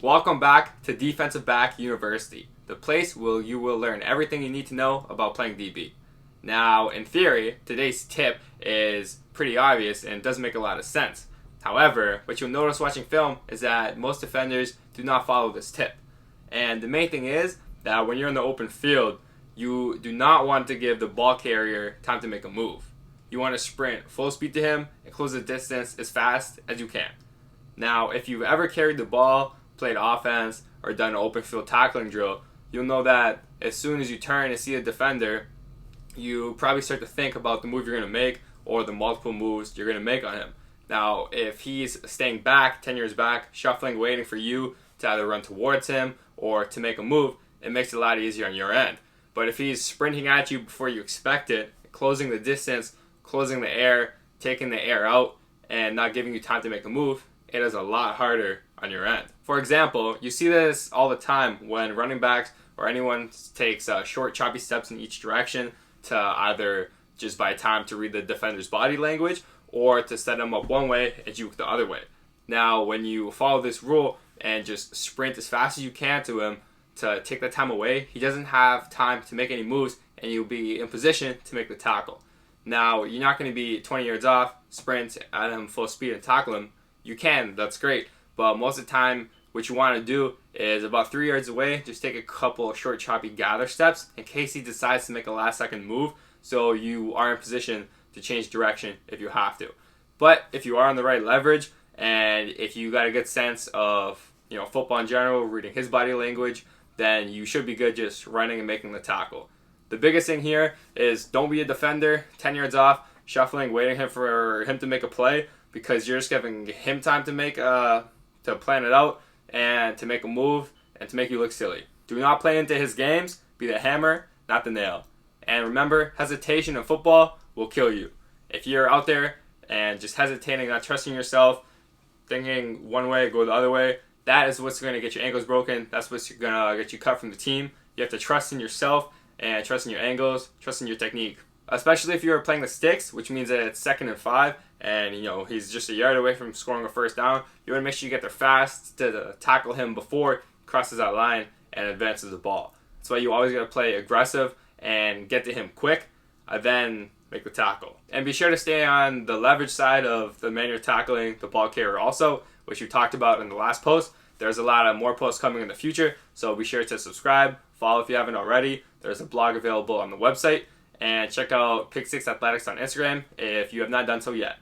Welcome back to Defensive Back University, the place where you will learn everything you need to know about playing DB. Now, in theory, today's tip is pretty obvious and doesn't make a lot of sense. However, what you'll notice watching film is that most defenders do not follow this tip. And the main thing is that when you're in the open field, you do not want to give the ball carrier time to make a move. You want to sprint full speed to him and close the distance as fast as you can. Now, if you've ever carried the ball, played offense, or done an open field tackling drill, you'll know that as soon as you turn and see a defender, you probably start to think about the move you're going to make or the multiple moves you're going to make on him. Now, if he's staying back, 10 years back, shuffling, waiting for you to either run towards him or to make a move, it makes it a lot easier on your end. But if he's sprinting at you before you expect it, closing the distance, closing the air, taking the air out, and not giving you time to make a move, it is a lot harder on your end. For example, you see this all the time when running backs or anyone takes short, choppy steps in each direction to either just buy time to read the defender's body language or to set him up one way and juke the other way. Now, when you follow this rule and just sprint as fast as you can to him to take that time away, he doesn't have time to make any moves and you'll be in position to make the tackle. Now, you're not going to be 20 yards off, sprint at him full speed and tackle him. You can, that's great. But most of the time, what you want to do is about 3 yards away, just take a couple short, choppy gather steps in case he decides to make a last-second move, so you are in position to change direction if you have to. But if you are on the right leverage, and if you got a good sense of football in general, reading his body language, then you should be good just running and making the tackle. The biggest thing here is don't be a defender, 10 yards off, shuffling, waiting for him to make a play, because you're just giving him time to to plan it out and to make a move and to make you look silly. Do not play into his games. Be the hammer, not the nail. And remember, hesitation in football will kill you. If you're out there and just hesitating, not trusting yourself, thinking one way, go the other way, that is what's going to get your ankles broken. That's what's going to get you cut from the team. You have to trust in yourself and trust in your angles, trust in your technique. Especially if you're playing the sticks, which means that it's 2nd and 5, and he's just a yard away from scoring a first down. You want to make sure you get there fast to tackle him before he crosses that line and advances the ball. That's why you always got to play aggressive and get to him quick, and then make the tackle. And be sure to stay on the leverage side of the man you're tackling, the ball carrier also, which you talked about in the last post. There's a lot of more posts coming in the future, so be sure to subscribe, follow if you haven't already. There's a blog available on the website. And check out Pick 6 Athletics on Instagram if you have not done so yet.